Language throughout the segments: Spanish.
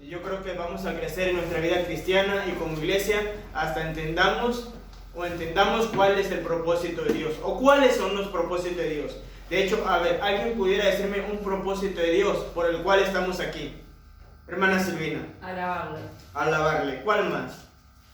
Y yo creo que vamos a crecer en nuestra vida cristiana y como iglesia hasta entendamos cuál es el propósito de Dios o cuáles son los propósitos de Dios. De hecho, a ver, ¿alguien pudiera decirme un propósito de Dios por el cual estamos aquí? Hermana Silvina. Alabarle. ¿Cuál más?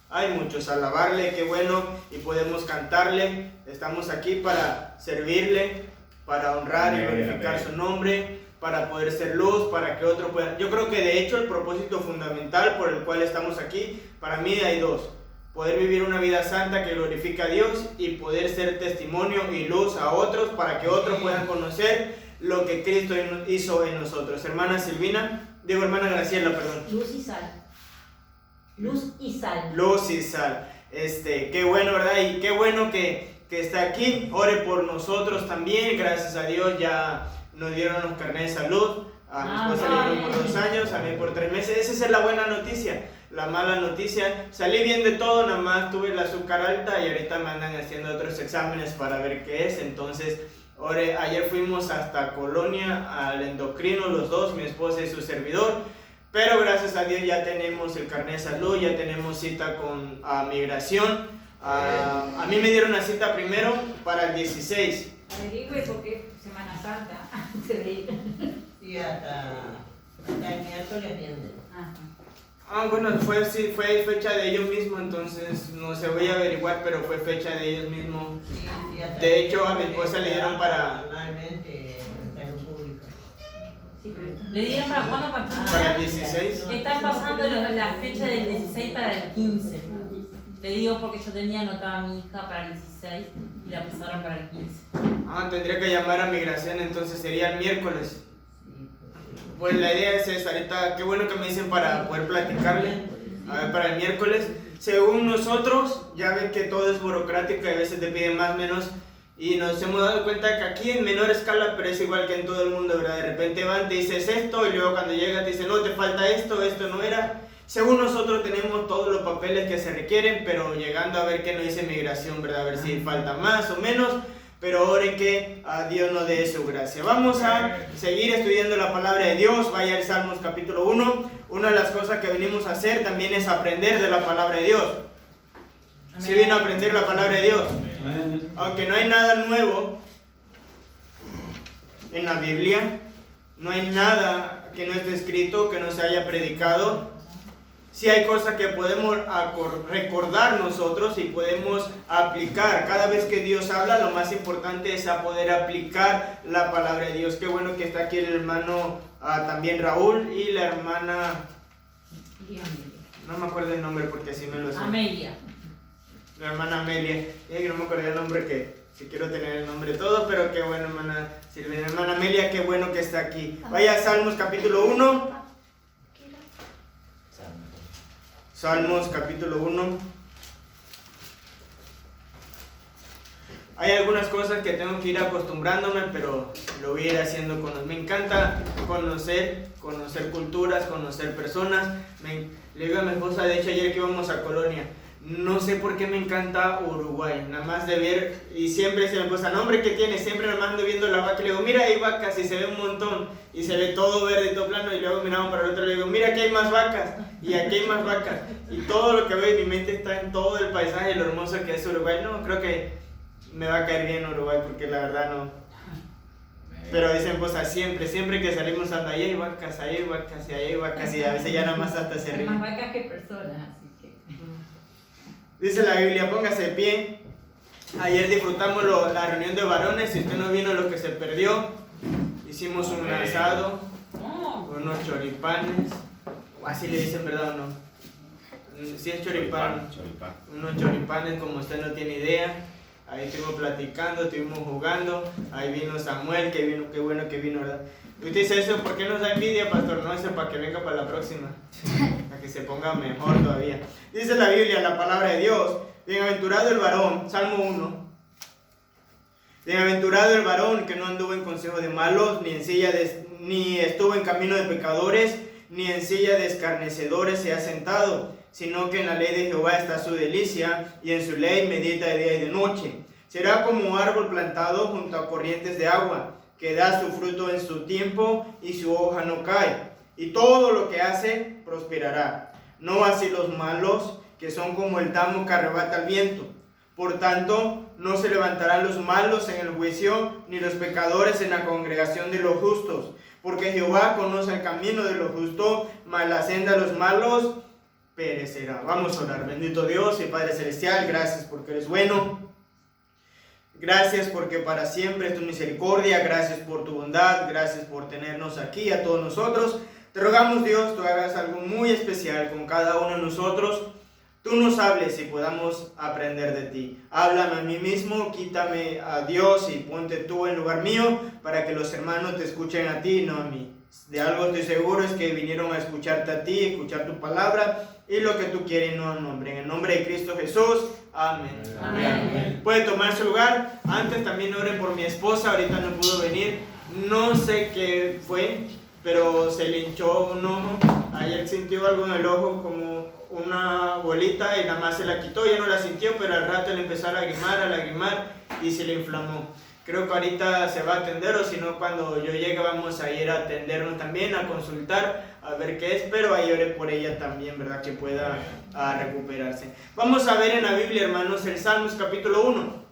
Hay muchos. Alabarle, qué bueno, y podemos cantarle. Estamos aquí para servirle, para honrar y glorificar su nombre, para poder ser luz, para que otro pueda... Yo creo que de hecho el propósito fundamental por el cual estamos aquí, para mí hay dos. Poder vivir una vida santa que glorifica a Dios y poder ser testimonio y luz a otros para que otros puedan conocer lo que Cristo hizo en nosotros. Hermana Silvina, hermana Graciela, perdón. Luz y sal. Luz y sal. Luz y sal. Qué bueno, ¿verdad? Y qué bueno que está aquí. Ore por nosotros también. Gracias a Dios ya nos dieron los carnets de salud. A mi esposa le dieron por 2 años, a mí por 3 meses. Esa es la buena noticia. La mala noticia, salí bien de todo, nada más tuve el azúcar alta y ahorita me andan haciendo otros exámenes para ver qué es. Entonces, ayer fuimos hasta Colonia al endocrino, los dos, mi esposa y su servidor. Pero gracias a Dios ya tenemos el carnet de salud, ya tenemos cita con migración. A mí me dieron una cita primero para el 16. Averigüe porque Semana Santa antes de ir. Sí, hasta el miércoles atienden. Bueno, fue fecha de ellos mismos, entonces no se voy a averiguar, pero fue fecha de ellos mismos. Sí, de hecho, a mi esposa le dieron para... Normalmente, salud pública. Sí, pero... ¿Le dieron para cuándo? Para el 16. Están pasando la fecha del 16 para el 15. Le digo porque yo tenía anotada a mi hija para el 16 y la pasaron para el 15. Tendría que llamar a migración, entonces sería el miércoles. Pues la idea es esa, ahorita, qué bueno que me dicen para poder platicarle, a ver, para el miércoles. Según nosotros, ya ven que todo es burocrático y a veces te piden más, menos, y nos hemos dado cuenta que aquí en menor escala, pero es igual que en todo el mundo, ¿verdad? De repente van, te dices esto, y luego cuando llega te dicen, no, te falta esto no era. Según nosotros tenemos todos los papeles que se requieren, pero llegando a ver qué nos dice migración, ¿verdad? A ver si falta más o menos. Pero oren que a Dios nos dé su gracia. Vamos a seguir estudiando la palabra de Dios. Vaya al Salmos capítulo 1. Una de las cosas que venimos a hacer también es aprender de la palabra de Dios. Si viene a aprender la palabra de Dios. Aunque no hay nada nuevo en la Biblia, no hay nada que no esté escrito, que no se haya predicado. Sí hay cosas que podemos recordar nosotros y podemos aplicar. Cada vez que Dios habla, lo más importante es a poder aplicar la palabra de Dios. Qué bueno que está aquí el hermano también Raúl y la hermana... No me acuerdo el nombre porque así me lo sé. Amelia. La hermana Amelia. No me acuerdo el nombre que... Si quiero tener el nombre todo, pero qué bueno, hermana Silvina. Hermana Amelia, qué bueno que está aquí. Vaya a Salmos capítulo 1. Salmos capítulo 1. Hay algunas cosas que tengo que ir acostumbrándome, pero lo voy a ir haciendo me encanta conocer culturas, conocer personas. Le digo a mi esposa, de hecho ayer que íbamos a Colonia, no sé por qué me encanta Uruguay, nada más de ver, y siempre se me pasa, no hombre, ¿qué tiene? Siempre nada más ando viendo la vaca y le digo, mira, hay vacas, y se ve un montón, y se ve todo verde, todo plano, y luego miramos para el otro y le digo, mira, aquí hay más vacas, y aquí hay más vacas, y todo lo que veo en mi mente está en todo el paisaje, lo hermoso que es Uruguay. No, creo que me va a caer bien Uruguay, porque la verdad no. Pero dicen cosas siempre que salimos anda, ahí hay vacas, ahí hay vacas, y ahí hay vacas, y a veces ya nada más hasta se Hay ríen. más vacas que personas, así que... Dice la Biblia, póngase de pie. Ayer disfrutamos la reunión de varones. Si usted no vino, lo que se perdió. Hicimos un asado, unos choripanes. Así le dicen, ¿verdad o no? Sí es choripán. Unos choripanes como usted no tiene idea. Ahí estuvimos platicando, estuvimos jugando. Ahí vino Samuel, qué bueno que vino, ¿verdad? Usted dice eso, ¿por qué nos da envidia, pastor? No, eso para que venga para la próxima. Para que se ponga mejor todavía. Dice la Biblia, la palabra de Dios, bienaventurado el varón, Salmo 1. Bienaventurado el varón que no anduvo en consejo de malos, ni estuvo en camino de pecadores, ni en silla de escarnecedores se ha sentado, sino que en la ley de Jehová está su delicia, y en su ley medita de día y de noche. Será como árbol plantado junto a corrientes de agua, que da su fruto en su tiempo y su hoja no cae. y todo lo que hace prosperará. No así los malos, que son como el tamo que arrebata el viento. Por tanto, no se levantarán los malos en el juicio, ni los pecadores en la congregación de los justos. Porque Jehová conoce el camino de los justos, mas la senda de los malos perecerá. Vamos a orar. Bendito Dios y Padre Celestial, gracias porque eres bueno. Gracias porque para siempre es tu misericordia. Gracias por tu bondad. Gracias por tenernos aquí a todos nosotros. Te rogamos, Dios, tú hagas algo muy especial con cada uno de nosotros. Tú nos hables y podamos aprender de ti. Háblame a mí mismo, quítame a Dios y ponte tú en lugar mío para que los hermanos te escuchen a ti y no a mí. De algo estoy seguro es que vinieron a escucharte a ti, escuchar tu palabra y lo que tú quieres, no al nombre. En el nombre de Cristo Jesús, amén. Amén. Puede tomar su lugar. Antes también oren por mi esposa, ahorita no pudo venir. No sé qué fue, pero se le hinchó un ojo. Ayer sintió algo en el ojo como una bolita y nada más se la quitó, ya no la sintió, pero al rato le empezó a lagrimar y se le inflamó. Creo que ahorita se va a atender, o si no, cuando yo llegue vamos a ir a atendernos también, a consultar, a ver qué es, pero ahí oré por ella también, ¿verdad? Que pueda recuperarse. Vamos a ver en la Biblia, hermanos, el Salmos capítulo 1.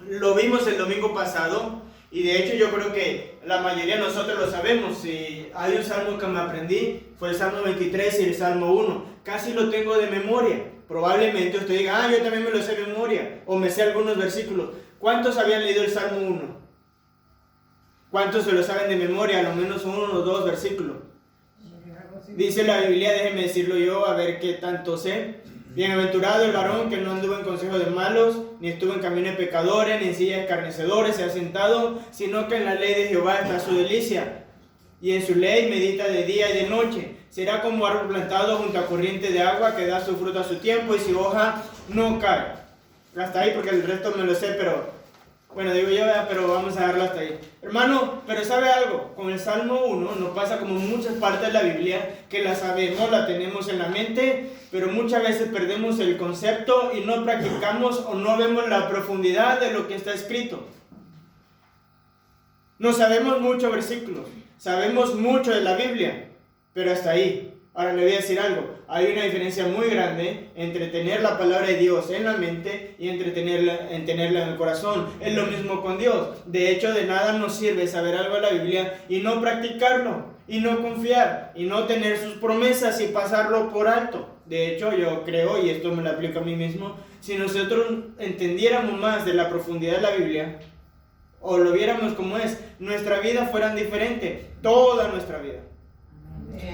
Lo vimos el domingo pasado, y de hecho yo creo que la mayoría de nosotros lo sabemos. Si hay un salmo que me aprendí, fue el Salmo 23 y el Salmo 1. Casi lo tengo de memoria. Probablemente usted diga, yo también me lo sé de memoria, o me sé algunos versículos. ¿Cuántos habían leído el Salmo 1? ¿Cuántos se lo saben de memoria? A lo menos uno o dos versículos. Dice la Biblia, déjeme decirlo yo, a ver qué tanto sé. Bienaventurado el varón que no anduvo en consejo de malos, ni estuvo en camino de pecadores, ni en silla de escarnecedores se ha sentado, sino que en la ley de Jehová está su delicia, y en su ley medita de día y de noche. Será como árbol plantado junto a corriente de agua, que da su fruto a su tiempo, y su hoja no cae. Hasta ahí, porque el resto me lo sé, pero bueno, digo yo, pero vamos a dejarlo hasta ahí. Hermano, pero ¿sabe algo? Con el Salmo 1 nos pasa como muchas partes de la Biblia, que la sabemos, la tenemos en la mente, pero muchas veces perdemos el concepto y no practicamos o no vemos la profundidad de lo que está escrito. No sabemos muchos versículos, sabemos mucho de la Biblia, pero hasta ahí. Ahora le voy a decir algo, hay una diferencia muy grande entre tener la palabra de Dios en la mente y entre tenerla en el corazón. Es lo mismo con Dios. De hecho, de nada nos sirve saber algo de la Biblia y no practicarlo, y no confiar, y no tener sus promesas y pasarlo por alto. De hecho, yo creo, y esto me lo aplico a mí mismo, si nosotros entendiéramos más de la profundidad de la Biblia, o lo viéramos como es, nuestra vida fuera diferente, toda nuestra vida.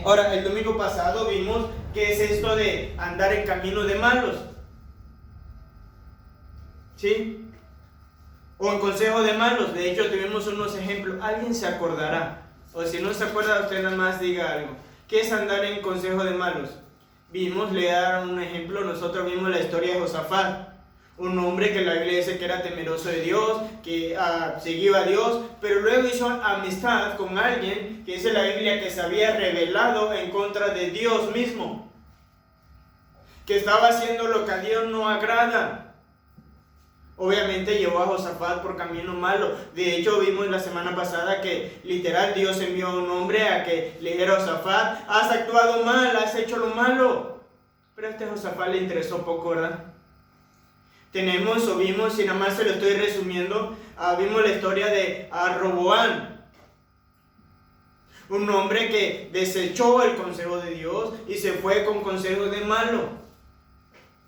Ahora, el domingo pasado vimos qué es esto de andar en camino de malos, ¿sí? O en consejo de malos. De hecho, tuvimos unos ejemplos. ¿Alguien se acordará? O si no se acuerda, usted nada más diga algo. ¿Qué es andar en consejo de malos? Vimos, le dar un ejemplo, nosotros vimos la historia de Josafat. Un hombre que la Biblia dice que era temeroso de Dios, que seguía a Dios, pero luego hizo amistad con alguien que dice la Biblia que se había rebelado en contra de Dios mismo, que estaba haciendo lo que a Dios no agrada. Obviamente llevó a Josafat por camino malo. De hecho, vimos la semana pasada que literal Dios envió a un hombre a que le dijera a Josafat, has actuado mal, has hecho lo malo. Pero a este Josafat le interesó poco, ¿verdad? Tenemos o vimos, si nada más se lo estoy resumiendo, vimos la historia de Roboam, un hombre que desechó el consejo de Dios y se fue con consejo de malo.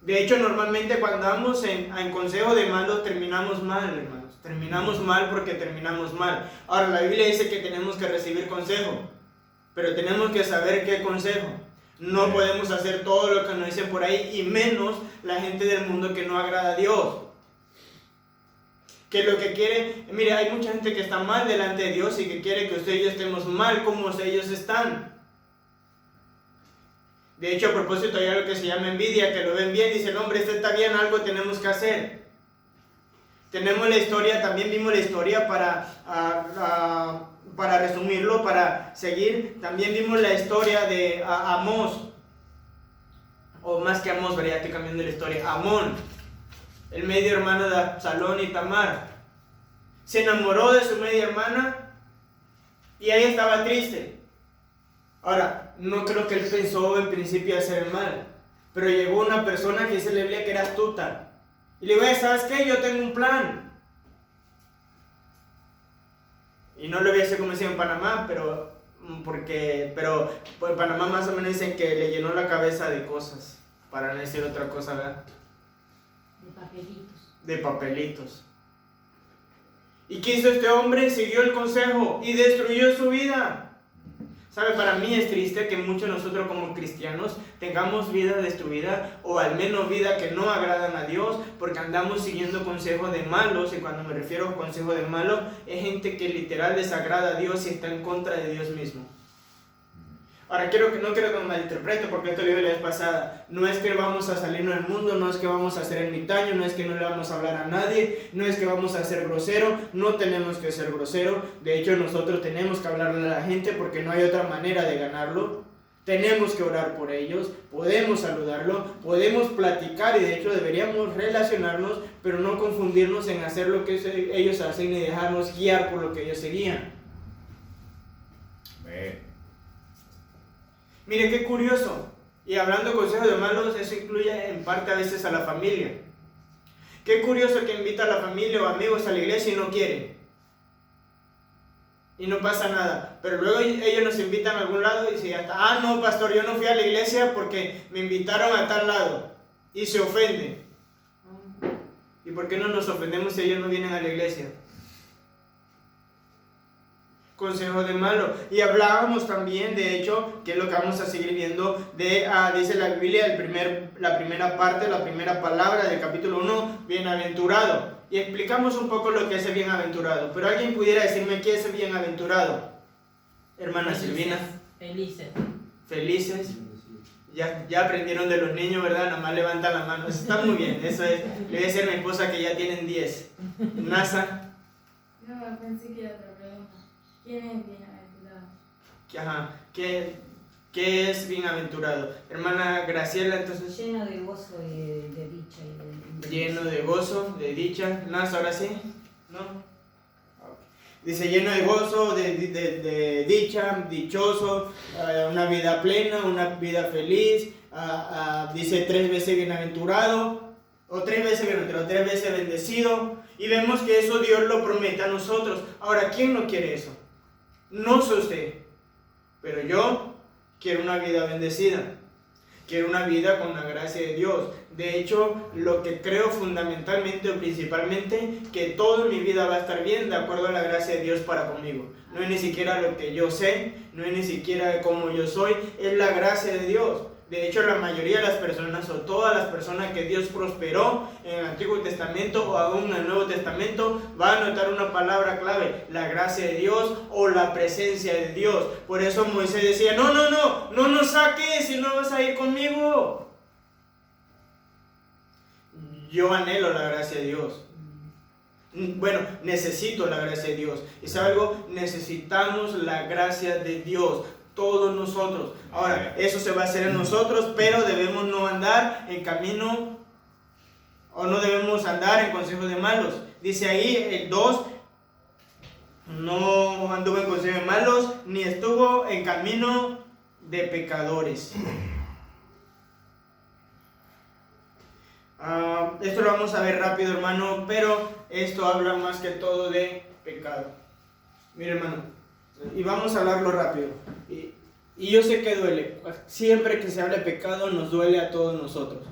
De hecho, normalmente cuando andamos en consejo de malos terminamos mal, hermanos. Terminamos mal porque terminamos mal. Ahora, la Biblia dice que tenemos que recibir consejo, pero tenemos que saber qué consejo. No podemos hacer todo lo que nos dicen por ahí, y menos la gente del mundo que no agrada a Dios. Que lo que quiere, mire, hay mucha gente que está mal delante de Dios y que quiere que usted y yo estemos mal como ellos están. De hecho, a propósito, hay algo que se llama envidia, que lo ven bien, dicen, hombre, este está bien, algo tenemos que hacer. Tenemos la historia, también vimos la historia para resumirlo, para seguir, también vimos la historia de Amós, o más que Amós, ya estoy cambiando la historia, Amón, el medio hermano de Absalón y Tamar. Se enamoró de su media hermana y ella estaba triste. Ahora, no creo que él pensó en principio hacer el mal, pero llegó una persona que dice la Biblia que era astuta. Y le digo, ¿sabes qué? Yo tengo un plan. Y no lo voy a hacer como decía en Panamá, pero pues en Panamá más o menos dicen que le llenó la cabeza de cosas, para no decir otra cosa, ¿verdad? De papelitos. De papelitos. ¿Y qué hizo este hombre? Siguió el consejo y destruyó su vida. ¿Sabe? Para mí es triste que muchos de nosotros como cristianos tengamos vida destruida o al menos vida que no agradan a Dios porque andamos siguiendo consejos de malos, y cuando me refiero a consejos de malos es gente que literal desagrada a Dios y está en contra de Dios mismo. Ahora, no quiero que me malinterprete porque esto lo dije la vez pasada. No es que vamos a salirnos del mundo, no es que vamos a ser ermitaños, no es que no le vamos a hablar a nadie, no es que vamos a ser groseros, no tenemos que ser groseros. De hecho, nosotros tenemos que hablarle a la gente porque no hay otra manera de ganarlo. Tenemos que orar por ellos, podemos saludarlo, podemos platicar y de hecho deberíamos relacionarnos, pero no confundirnos en hacer lo que ellos hacen ni dejarnos guiar por lo que ellos seguían. Mire qué curioso, y hablando de consejos de malos, eso incluye en parte a veces a la familia. Qué curioso que invita a la familia o amigos a la iglesia y no quiere. Y no pasa nada, pero luego ellos nos invitan a algún lado y dicen, no pastor, yo no fui a la iglesia porque me invitaron a tal lado, y se ofenden. ¿Y por qué no nos ofendemos si ellos no vienen a la iglesia? Consejo de malo. Y hablábamos también, de hecho, que es lo que vamos a seguir viendo, dice la Biblia, la primera parte, la primera palabra del capítulo 1, bienaventurado. Y explicamos un poco lo que es el bienaventurado. Pero alguien pudiera decirme qué es el bienaventurado. Hermana Silvina. Felices. Ya aprendieron de los niños, ¿verdad? Nada más levantan la mano. Eso está muy bien. Eso es. Le voy a decir a mi esposa que ya tienen 10. NASA. No, pensé que era otra pregunta. ¿Quién es bienaventurado? ¿Qué es bienaventurado? Hermana Graciela, entonces. Lleno de gozo y de dicha. Lleno de gozo, de dicha. ¿Nas ahora sí? ¿No? Dice lleno de gozo, de dicha, dichoso, una vida plena, una vida feliz. Dice 3 veces bienaventurado, o 3 veces bienaventurado, 3 veces bendecido. Y vemos que eso Dios lo promete a nosotros. Ahora, ¿quién no quiere eso? No soy usted, pero yo quiero una vida bendecida. Quiero una vida con la gracia de Dios. De hecho, lo que creo fundamentalmente o principalmente, que toda mi vida va a estar bien de acuerdo a la gracia de Dios para conmigo. No es ni siquiera lo que yo sé, no es ni siquiera cómo yo soy, es la gracia de Dios. De hecho, la mayoría de las personas o todas las personas que Dios prosperó en el Antiguo Testamento o aún en el Nuevo Testamento van a notar una palabra clave, la gracia de Dios o la presencia de Dios. Por eso Moisés decía, no nos saques si no vas a ir conmigo. Yo anhelo la gracia de Dios. Bueno, necesito la gracia de Dios. ¿Y sabe algo? Necesitamos la gracia de Dios. Todos nosotros. Ahora, eso se va a hacer en nosotros, pero debemos no andar en camino o no debemos andar en consejos de malos. Dice ahí el 2, no anduvo en consejos de malos, ni estuvo en camino de pecadores. Esto lo vamos a ver rápido, hermano, pero esto habla más que todo de pecado. Mire, hermano, y vamos a hablarlo rápido. Y yo sé que duele. Siempre que se habla de pecado nos duele a todos nosotros.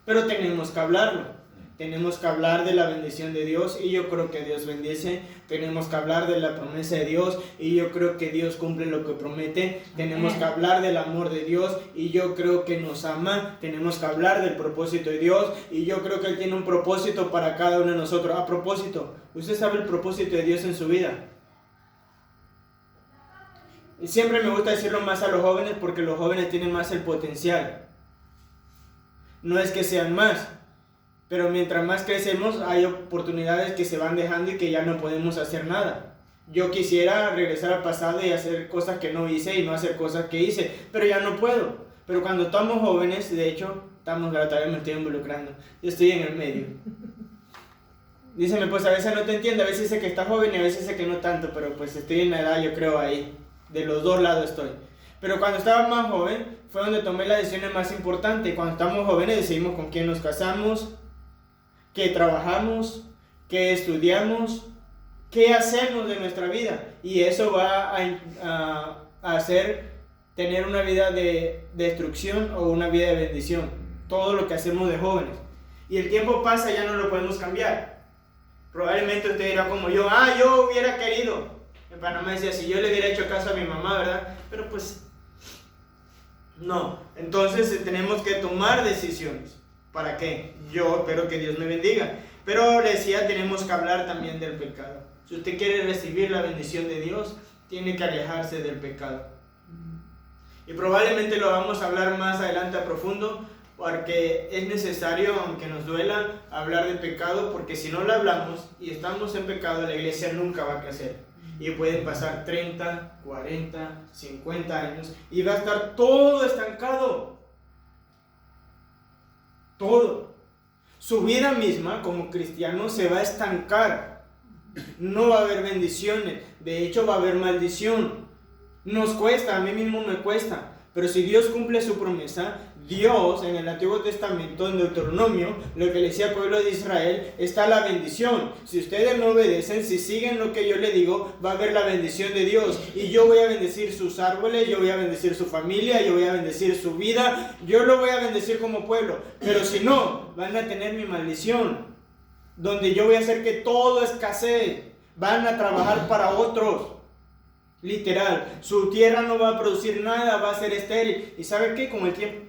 Pero tenemos que hablarlo. Tenemos que hablar de la bendición de Dios y yo creo que Dios bendice. Tenemos que hablar de la promesa de Dios y yo creo que Dios cumple lo que promete. Tenemos que hablar del amor de Dios y yo creo que nos ama. Tenemos que hablar del propósito de Dios y yo creo que Él tiene un propósito para cada uno de nosotros. A propósito, ¿usted sabe el propósito de Dios en su vida? Y siempre me gusta decirlo más a los jóvenes porque los jóvenes tienen más el potencial. No es que sean más, pero mientras más crecemos hay oportunidades que se van dejando y que ya no podemos hacer nada. Yo quisiera regresar al pasado y hacer cosas que no hice y no hacer cosas que hice, pero ya no puedo. Pero cuando estamos jóvenes, de hecho, todavía me estoy involucrando, yo estoy en el medio. Díceme, pues a veces no te entiendo, a veces sé que estás joven y a veces sé que no tanto, pero pues estoy en la edad, yo creo, ahí. De los dos lados estoy. Pero cuando estaba más joven fue donde tomé las decisiones más importantes. Cuando estamos jóvenes decidimos con quién nos casamos, qué trabajamos, qué estudiamos, qué hacemos de nuestra vida. Y eso va a hacer tener una vida de destrucción o una vida de bendición. Todo lo que hacemos de jóvenes. Y el tiempo pasa y ya no lo podemos cambiar. Probablemente usted dirá como yo hubiera querido. En Panamá decía, si yo le hubiera hecho caso a mi mamá, ¿verdad? Pero pues, no. Entonces tenemos que tomar decisiones. ¿Para qué? Yo espero que Dios me bendiga. Pero le decía, tenemos que hablar también del pecado. Si usted quiere recibir la bendición de Dios, tiene que alejarse del pecado. Y probablemente lo vamos a hablar más adelante a profundo, porque es necesario, aunque nos duela, hablar de pecado, porque si no lo hablamos y estamos en pecado, la iglesia nunca va a crecer. Y pueden pasar 30, 40, 50 años y va a estar todo estancado. Todo. Su vida misma como cristiano se va a estancar. No va a haber bendiciones. De hecho va a haber maldición. Nos cuesta, a mí mismo me cuesta. Pero si Dios cumple su promesa, Dios en el Antiguo Testamento, en Deuteronomio, lo que le decía al pueblo de Israel, está la bendición. Si ustedes no obedecen, si siguen lo que yo le digo, va a haber la bendición de Dios. Y yo voy a bendecir sus árboles, yo voy a bendecir su familia, yo voy a bendecir su vida, yo lo voy a bendecir como pueblo. Pero si no, van a tener mi maldición, donde yo voy a hacer que todo escasee. Van a trabajar para otros. Literal, su tierra no va a producir nada, va a ser estéril. ¿Y sabe qué?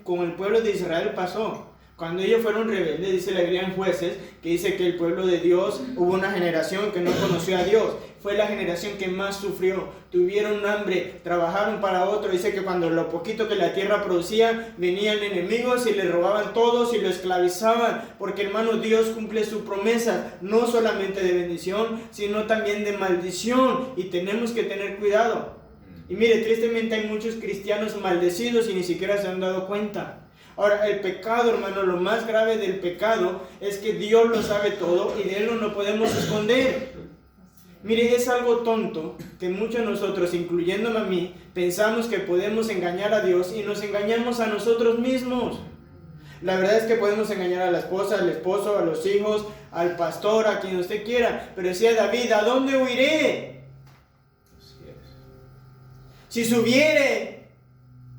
Con el pueblo de Israel pasó. Cuando ellos fueron rebeldes, dice la Biblia en Jueces, que dice que el pueblo de Dios, hubo una generación que no conoció a Dios. Fue la generación que más sufrió. Tuvieron hambre, trabajaron para otro. Dice que cuando lo poquito que la tierra producía, venían enemigos y le robaban todos y lo esclavizaban. Porque hermano, Dios cumple su promesa, no solamente de bendición, sino también de maldición. Y tenemos que tener cuidado. Y mire, tristemente hay muchos cristianos maldecidos y ni siquiera se han dado cuenta. Ahora, el pecado, hermano, lo más grave del pecado es que Dios lo sabe todo y de Él no nos podemos esconder. Mire, es algo tonto que muchos de nosotros, incluyéndome a mí, pensamos que podemos engañar a Dios y nos engañamos a nosotros mismos. La verdad es que podemos engañar a la esposa, al esposo, a los hijos, al pastor, a quien usted quiera. Pero decía David, ¿a dónde huiré? Si subiere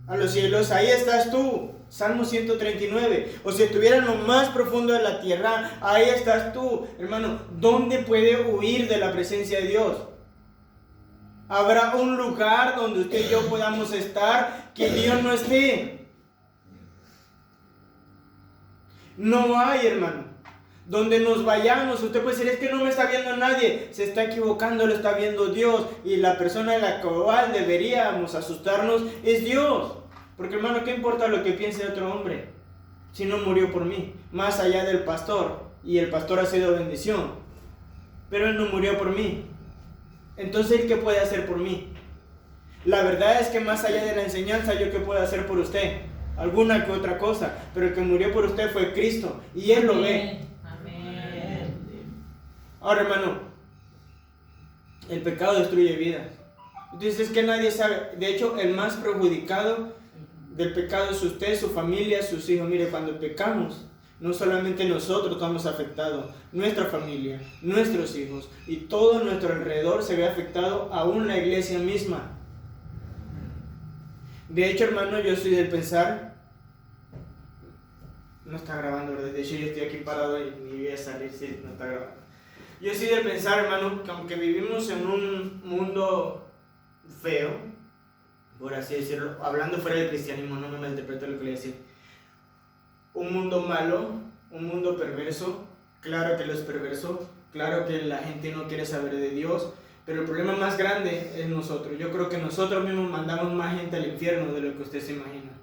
a los cielos, ahí estás tú. Salmo 139. O si estuviera en lo más profundo de la tierra, ahí estás tú. Hermano, ¿dónde puede huir de la presencia de Dios? ¿Habrá un lugar donde usted y yo podamos estar que Dios no esté? No hay, hermano. Donde nos vayamos, usted puede decir, es que no me está viendo nadie. Se está equivocando, lo está viendo Dios. Y la persona de la cual deberíamos asustarnos es Dios. Porque hermano, ¿qué importa lo que piense otro hombre? Si no murió por mí, más allá del pastor. Y el pastor ha sido bendición. Pero él no murió por mí. Entonces, ¿qué puede hacer por mí? La verdad es que más allá de la enseñanza, ¿yo qué puedo hacer por usted? Alguna que otra cosa. Pero el que murió por usted fue Cristo. Y Él lo ve. Amén. Ahora, hermano, el pecado destruye vidas. Entonces es que nadie sabe. De hecho, el más perjudicado del pecado es usted, su familia, sus hijos. Mire, cuando pecamos, no solamente nosotros estamos afectados, nuestra familia, nuestros hijos y todo nuestro alrededor se ve afectado, aún la iglesia misma. De hecho, hermano, yo soy del pensar, no está grabando, ¿verdad? De hecho, yo estoy aquí parado y ni voy a salir si no está grabando. Yo soy del pensar, hermano, que aunque vivimos en un mundo feo, por así decirlo, hablando fuera del cristianismo, no me malinterpreto lo que le voy a decir. Un mundo malo, un mundo perverso, claro que lo es perverso, claro que la gente no quiere saber de Dios, pero el problema más grande es nosotros. Yo creo que nosotros mismos mandamos más gente al infierno de lo que usted se imagina.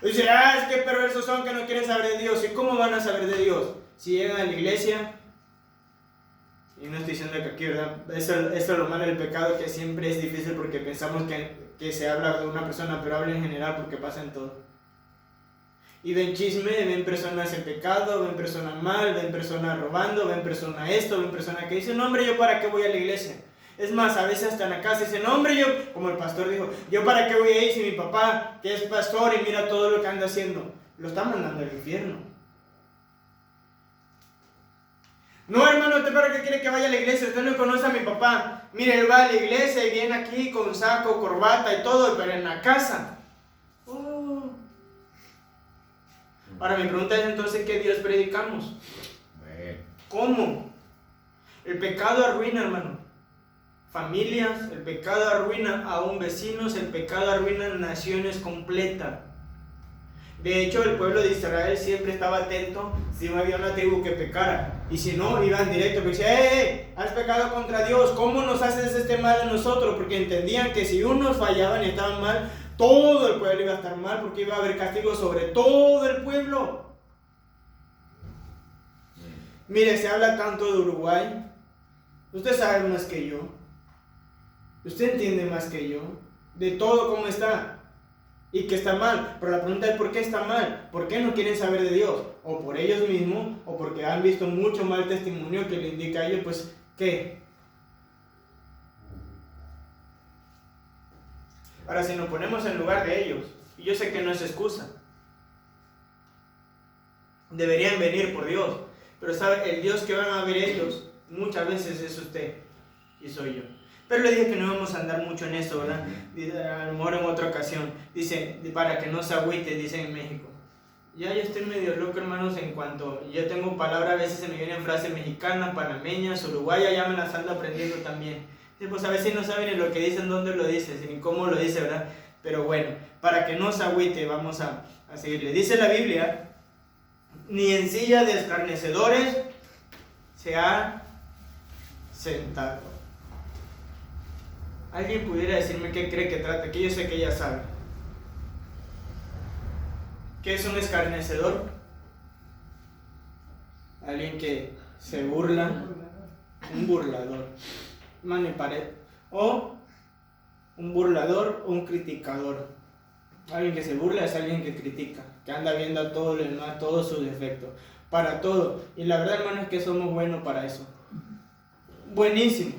Y dice, es que perversos son que no quieren saber de Dios. ¿Y cómo van a saber de Dios? Si llegan a la iglesia, y no estoy diciendo que aquí, ¿verdad? Eso es lo malo del pecado, que siempre es difícil porque pensamos que se habla de una persona, pero habla en general porque pasa en todo. Y ven chisme, ven personas en pecado, ven personas mal, ven personas robando, ven personas esto, ven personas que dicen, no hombre, ¿yo para qué voy a la iglesia? Es más, a veces hasta en la casa dicen, no, hombre, yo, como el pastor dijo, yo para qué voy a ir si mi papá, que es pastor y mira todo lo que anda haciendo, lo está mandando al infierno. No, hermano, ¿usted para qué quiere que vaya a la iglesia? Usted no conoce a mi papá. Mire, él va a la iglesia y viene aquí con saco, corbata y todo, pero en la casa. Ahora mi pregunta es entonces, ¿qué Dios predicamos? ¿Cómo? El pecado arruina, hermano, familias, el pecado arruina aún vecinos, el pecado arruina naciones completas. De hecho, el pueblo de Israel siempre estaba atento si no había una tribu que pecara. Y si no, iban directo, porque decían, has pecado contra Dios, ¿cómo nos haces este mal a nosotros? Porque entendían que si unos fallaban y estaban mal, todo el pueblo iba a estar mal, porque iba a haber castigo sobre todo el pueblo. Mire, se habla tanto de Uruguay. Usted sabe más que yo. Usted entiende más que yo. De todo cómo está. Y que está mal. Pero la pregunta es ¿por qué está mal? ¿Por qué no quieren saber de Dios? O por ellos mismos, o porque han visto mucho mal testimonio que le indica a ellos, pues, ¿qué? Ahora, si nos ponemos en lugar de ellos, y yo sé que no es excusa, deberían venir por Dios. Pero sabe, el Dios que van a ver ellos muchas veces es usted y soy yo. Pero le dije que no vamos a andar mucho en eso, ¿verdad? A lo mejor en otra ocasión. Dice, para que no se agüite, dicen en México. Ya yo estoy medio loco, hermanos, en cuanto yo tengo palabras, a veces se me vienen frases mexicanas, panameñas, uruguayas, ya me las ando aprendiendo también. Sí, pues a veces no saben ni lo que dicen, dónde lo dicen, ni cómo lo dice, ¿verdad? Pero bueno, para que no se agüite, vamos a seguirle. Dice la Biblia, ni en silla de escarnecedores se ha sentado. ¿Alguien pudiera decirme qué cree que trata? Que yo sé que ella sabe. ¿Qué es un escarnecedor? Alguien que se burla, un burlador. Mano y pared. O un burlador o un criticador. Alguien que se burla es alguien que critica, que anda viendo a todo lo demás, todos sus defectos, para todo. Y la verdad, hermano, es que somos buenos para eso. Buenísimo.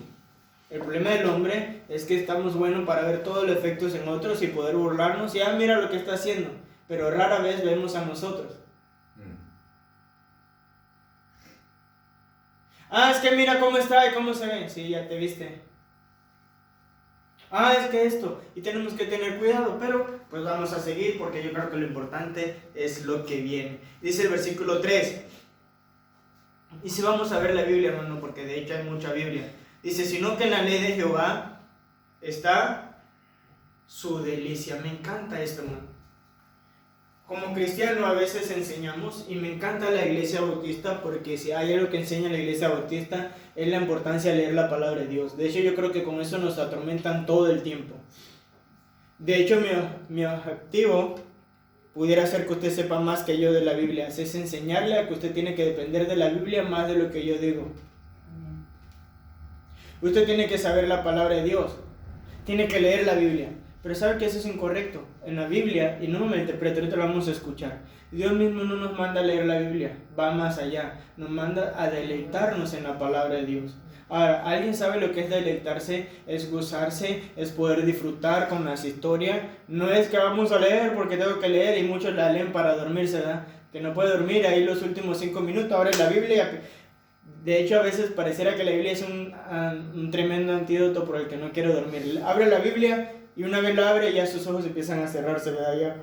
El problema del hombre es que estamos buenos para ver todos los efectos en otros y poder burlarnos y mira lo que está haciendo, pero rara vez vemos a nosotros. Es que mira cómo está y cómo se ve. Sí, ya te viste. Es que esto, y tenemos que tener cuidado, pero pues vamos a seguir porque yo creo que lo importante es lo que viene. Dice el versículo 3. Y si vamos a ver la Biblia, hermano, porque de hecho hay mucha Biblia. Dice, sino que en la ley de Jehová está su delicia. Me encanta esto, hermano. Como cristiano a veces enseñamos, y me encanta la iglesia bautista, porque si hay algo que enseña la iglesia bautista es la importancia de leer la palabra de Dios. De hecho, yo creo que con eso nos atormentan todo el tiempo. De hecho, mi objetivo pudiera ser que usted sepa más que yo de la Biblia. Es enseñarle a que usted tiene que depender de la Biblia más de lo que yo digo. Usted tiene que saber la palabra de Dios. Tiene que leer la Biblia. Pero sabe que eso es incorrecto. En la Biblia, y no me malinterprete, ahorita lo vamos a escuchar. Dios mismo no nos manda a leer la Biblia, va más allá. Nos manda a deleitarnos en la palabra de Dios. Ahora, ¿alguien sabe lo que es deleitarse? Es gozarse, es poder disfrutar con las historias. No es que vamos a leer porque tengo que leer y muchos la leen para dormirse, ¿verdad? Que no puede dormir ahí los últimos 5 minutos, abre la Biblia. De hecho, a veces pareciera que la Biblia es un tremendo antídoto por el que no quiero dormir. Abre la Biblia y una vez la abre ya sus ojos empiezan a cerrarse, ¿verdad? Ya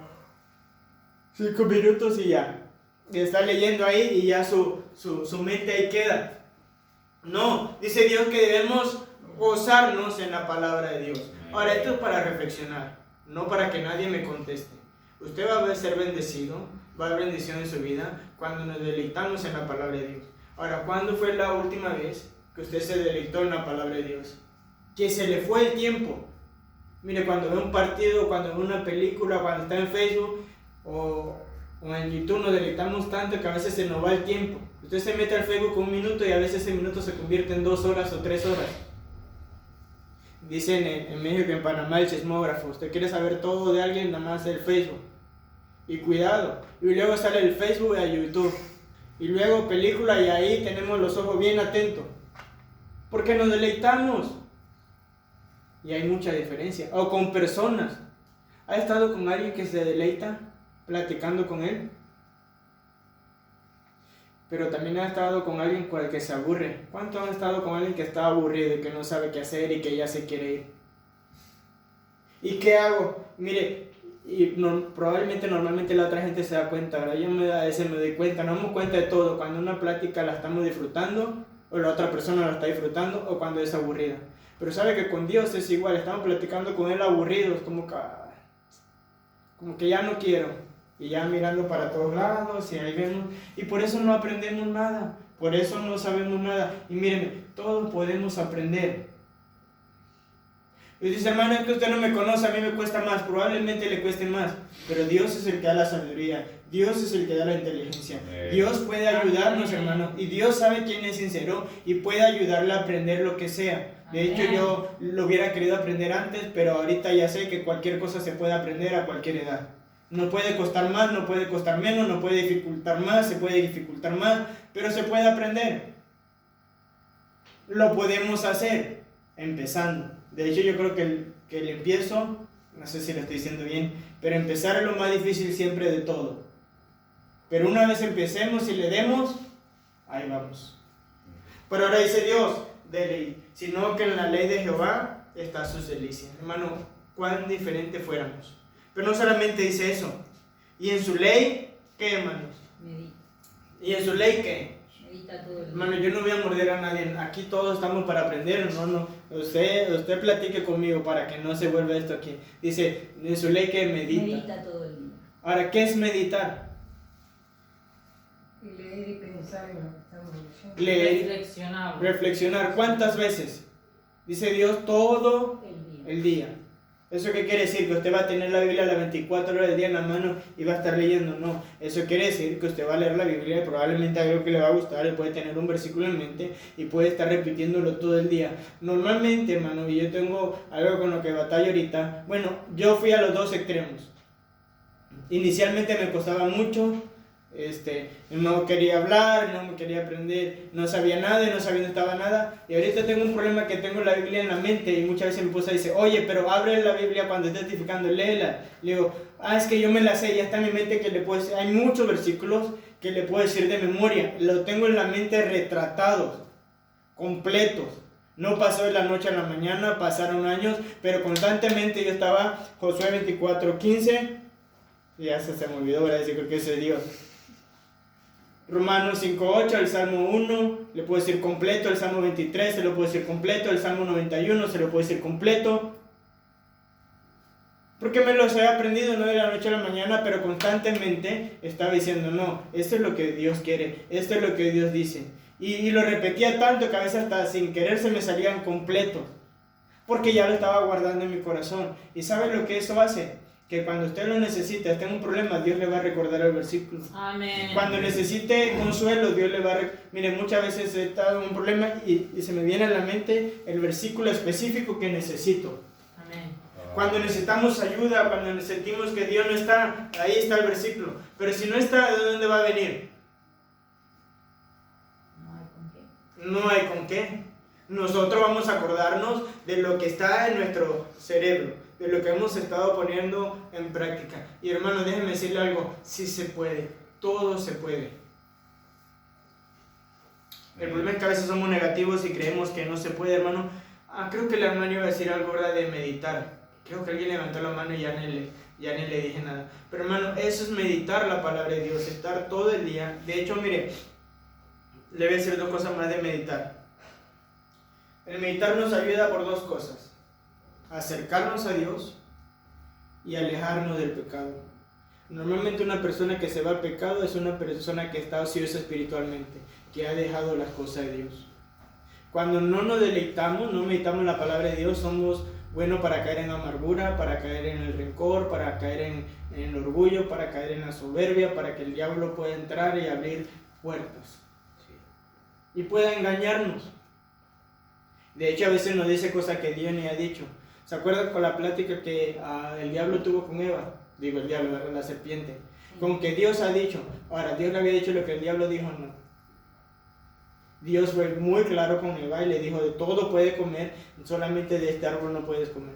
5 minutos y ya. Y está leyendo ahí y ya su mente ahí queda. No, dice Dios que debemos gozarnos en la palabra de Dios. Ahora, esto es para reflexionar, no para que nadie me conteste. Usted va a ser bendecido, va a haber bendición en su vida cuando nos deleitamos en la palabra de Dios. Ahora, ¿cuándo fue la última vez que usted se deleitó en la palabra de Dios? Que se le fue el tiempo. Mire, cuando ve un partido, cuando ve una película, cuando está en Facebook o en YouTube, nos deleitamos tanto que a veces se nos va el tiempo. Usted se mete al Facebook 1 minuto y a veces ese minuto se convierte en 2 horas o 3 horas. Dicen en México y en Panamá el chismógrafo. Usted quiere saber todo de alguien, nada más el Facebook. Y cuidado. Y luego sale el Facebook a YouTube. Y luego película y ahí tenemos los ojos bien atentos. Porque nos deleitamos. Y hay mucha diferencia. O con personas. ¿Ha estado con alguien que se deleita platicando con él? Pero también ha estado con alguien con el que se aburre. ¿Cuántos han estado con alguien que está aburrido y que no sabe qué hacer y que ya se quiere ir? ¿Y qué hago? Mire, probablemente normalmente la otra gente se da cuenta, ¿verdad? Yo a veces me doy cuenta, nos damos cuenta de todo, cuando una plática la estamos disfrutando o la otra persona la está disfrutando o cuando es aburrida. Pero sabe que con Dios es igual, estamos platicando con Él aburridos, como que ya no quiero, y ya mirando para todos lados y ahí vemos, y por eso no aprendemos nada, por eso no sabemos nada. Y mírenme, todos podemos aprender. Y dice, hermano, es que usted no me conoce, a mí me cuesta más, probablemente le cueste más, pero Dios es el que da la sabiduría, Dios es el que da la inteligencia. Dios puede ayudarnos, hermano, y Dios sabe quién es sincero y puede ayudarle a aprender lo que sea. De hecho, yo lo hubiera querido aprender antes, pero ahorita ya sé que cualquier cosa se puede aprender a cualquier edad. No puede costar más, no puede costar menos, no puede dificultar más, se puede dificultar más, pero se puede aprender. Lo podemos hacer empezando. De hecho, yo creo que el empiezo, no sé si lo estoy diciendo bien, pero empezar es lo más difícil siempre de todo. Pero una vez empecemos y le demos, ahí vamos. Pero ahora dice Dios, de ley, sino que en la ley de Jehová está sus delicias. Hermano, cuán diferente fuéramos. Pero no solamente dice eso. ¿Y en su ley qué, hermanos? Medita. ¿Y en su ley qué? Medita todo el día. Hermano, yo no voy a morder a nadie. Aquí todos estamos para aprender. No. Usted platique conmigo para que no se vuelva esto aquí. Dice, en su ley que medita. Medita todo el día. Ahora, ¿qué es meditar? Y leer y pensar en lo que estamos leyendo. Leer, reflexionar. ¿Cuántas veces? Dice Dios, todo el día. ¿Eso qué quiere decir? ¿Que usted va a tener la Biblia las 24 horas del día en la mano y va a estar leyendo? No. Eso quiere decir que usted va a leer la Biblia y probablemente algo que le va a gustar, y puede tener un versículo en mente y puede estar repitiéndolo todo el día. Normalmente, hermano, y yo tengo algo con lo que batallo ahorita. Bueno, yo fui a los dos extremos. Inicialmente me costaba mucho. No quería hablar, no me quería aprender, no sabía nada y no sabía dónde estaba nada. Y ahorita tengo un problema que tengo la Biblia en la mente y muchas veces mi esposa dice, oye, pero abre la Biblia cuando estés edificando, léela. Le digo, es que yo me la sé, ya está en mi mente que le puedo decir, hay muchos versículos que le puedo decir de memoria, lo tengo en la mente retratados, completos. No pasó de la noche a la mañana, pasaron años, pero constantemente yo estaba, Josué 24:15, y ya se me olvidó, ¿verdad? Decir que ese es Dios. Romanos 5:8, el Salmo 1, le puedo decir completo, el Salmo 23, se lo puedo decir completo, el Salmo 91, se lo puedo decir completo. Porque me los he aprendido no de la noche a la mañana, pero constantemente estaba diciendo, no, esto es lo que Dios quiere, esto es lo que Dios dice. Y lo repetía tanto que a veces hasta sin querer se me salían completos, porque ya lo estaba guardando en mi corazón. ¿Y sabe lo que eso hace? Que cuando usted lo necesita, esté en un problema, Dios le va a recordar el versículo. Amén. Cuando necesite consuelo, Dios le va a Mire, muchas veces he estado en un problema y se me viene a la mente el versículo específico que necesito. Amén. Cuando necesitamos ayuda, cuando sentimos que Dios no está, ahí está el versículo. Pero si no está, ¿de dónde va a venir? No hay con qué. No hay con qué. Nosotros vamos a acordarnos de lo que está en nuestro cerebro, de lo que hemos estado poniendo en práctica. Y hermano, déjeme decirle algo, sí se puede, todo se puede. El problema es que a veces somos negativos y creemos que no se puede, hermano. Creo que el hermano iba a decir algo, ¿verdad? De meditar. Creo que alguien levantó la mano y ya ni le dije nada. Pero hermano, eso es meditar la palabra de Dios, estar todo el día. De hecho, mire, le voy a decir dos cosas más de meditar. El meditar nos ayuda por dos cosas: acercarnos a Dios y alejarnos del pecado. Normalmente una persona que se va al pecado es una persona que está ociosa espiritualmente, que ha dejado las cosas de Dios. Cuando no nos deleitamos, no meditamos la palabra de Dios, somos buenos para caer en amargura, para caer en el rencor, para caer en el orgullo, para caer en la soberbia, para que el diablo pueda entrar y abrir puertas y pueda engañarnos. De hecho, a veces nos dice cosas que Dios ni ha dicho. ¿Se acuerdan con la plática que el diablo tuvo con Eva? Digo, el diablo, la serpiente. Con que Dios ha dicho. Ahora, Dios le había dicho lo que el diablo dijo, no. Dios fue muy claro con Eva y le dijo, de todo puede comer, solamente de este árbol no puedes comer.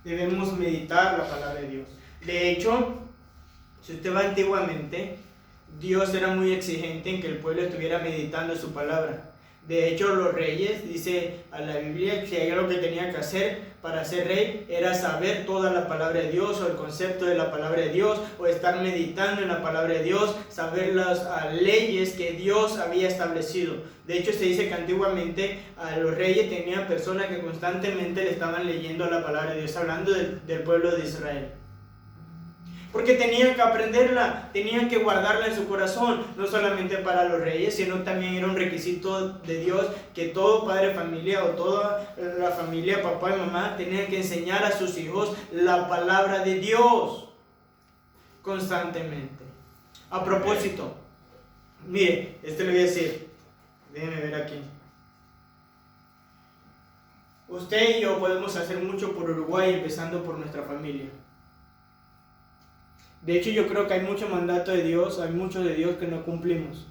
Debemos meditar la palabra de Dios. De hecho, si usted va antiguamente, Dios era muy exigente en que el pueblo estuviera meditando su palabra. De hecho, los reyes, dice a la Biblia, que algo que tenía que hacer para ser rey era saber toda la palabra de Dios, o el concepto de la palabra de Dios, o estar meditando en la palabra de Dios, saber las leyes que Dios había establecido. De hecho, se dice que antiguamente a los reyes tenían personas que constantemente le estaban leyendo la palabra de Dios, hablando del pueblo de Israel. Porque tenían que aprenderla, tenían que guardarla en su corazón, no solamente para los reyes, sino también era un requisito de Dios que todo padre de familia o toda la familia, papá y mamá, tenían que enseñar a sus hijos la palabra de Dios constantemente. A propósito, mire, le voy a decir, déjenme ver aquí. Usted y yo podemos hacer mucho por Uruguay, empezando por nuestra familia. De hecho, yo creo que hay mucho mandato de Dios, hay mucho de Dios que no cumplimos.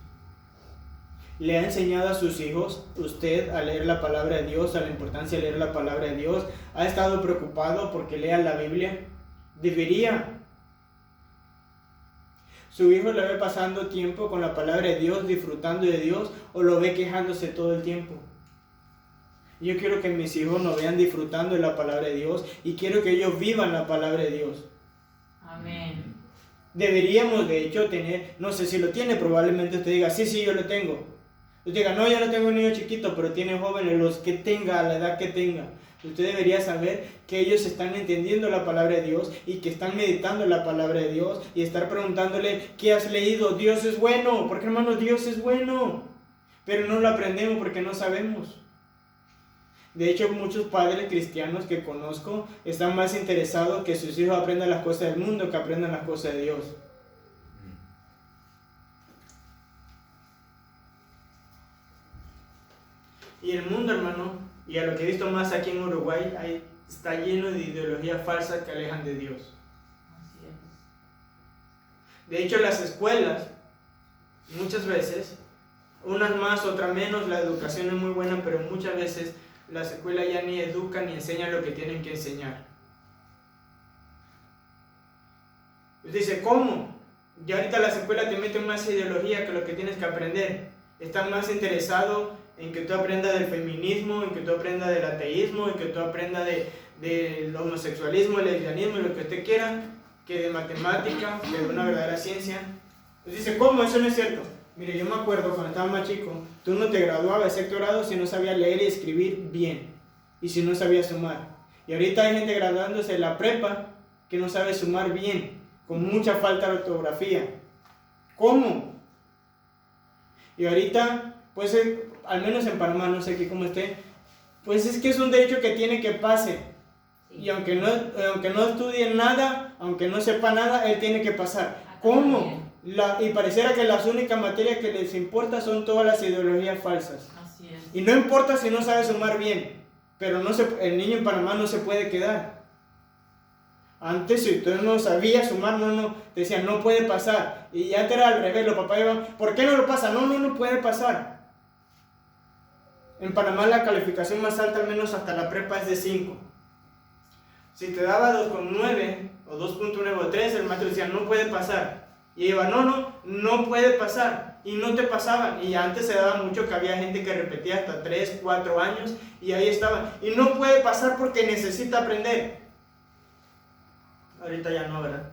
¿Le ha enseñado a sus hijos usted a leer la palabra de Dios, a la importancia de leer la palabra de Dios? ¿Ha estado preocupado porque lea la Biblia? Debería. ¿Su hijo le ve pasando tiempo con la palabra de Dios, disfrutando de Dios, o lo ve quejándose todo el tiempo? Yo quiero que mis hijos nos vean disfrutando de la palabra de Dios y quiero que ellos vivan la palabra de Dios. Amén. Deberíamos de hecho tener, no sé si lo tiene, probablemente usted diga, sí, yo lo tengo. Usted diga, no, yo no tengo un niño chiquito, pero tiene jóvenes, los que tenga, a la edad que tenga. Usted debería saber que ellos están entendiendo la palabra de Dios y que están meditando la palabra de Dios y estar preguntándole, ¿qué has leído? Dios es bueno, porque hermano, Dios es bueno, pero no lo aprendemos porque no sabemos. De hecho, muchos padres cristianos que conozco están más interesados que sus hijos aprendan las cosas del mundo que aprendan las cosas de Dios. Y el mundo, hermano, y a lo que he visto más aquí en Uruguay, está lleno de ideologías falsas que alejan de Dios. Así es. De hecho, las escuelas, muchas veces, unas más, otras menos, la educación es muy buena, pero muchas veces las escuelas ya ni educan ni enseñan lo que tienen que enseñar. Usted dice, ¿cómo? Ya ahorita las escuelas te meten más ideología que lo que tienes que aprender. Están más interesados en que tú aprendas del feminismo, en que tú aprendas del ateísmo, en que tú aprendas del homosexualismo, el lesbianismo y lo que usted quiera, que de matemática, que de una verdadera ciencia. Usted dice, ¿cómo? Eso no es cierto. Mire, yo me acuerdo cuando estaba más chico, tú no te graduabas de sexto grado si no sabías leer y escribir bien, y si no sabías sumar. Y ahorita hay gente graduándose de la prepa que no sabe sumar bien, con mucha falta de ortografía. ¿Cómo? Y ahorita, pues, al menos en Panamá, no sé aquí cómo esté, pues es que es un derecho que tiene que pase. Y aunque no estudie nada, aunque no sepa nada, él tiene que pasar. ¿Cómo? Y pareciera que las únicas materias que les importa son todas las ideologías falsas. Así es. Y no importa si no sabe sumar bien, pero el niño en Panamá no se puede quedar. Antes, si usted no sabía sumar, te decían, no puede pasar. Y antes era al revés, los papás iban, ¿por qué no lo pasa? No puede pasar. En Panamá la calificación más alta, al menos hasta la prepa, es de 5. Si te daba 2,9 o 2,9 o 3, el maestro decía, no puede pasar. Y iba, no puede pasar. Y no te pasaban. Y antes se daba mucho que había gente que repetía hasta 3, 4 años. Y ahí estaban. Y no puede pasar porque necesita aprender. Ahorita ya no, ¿verdad?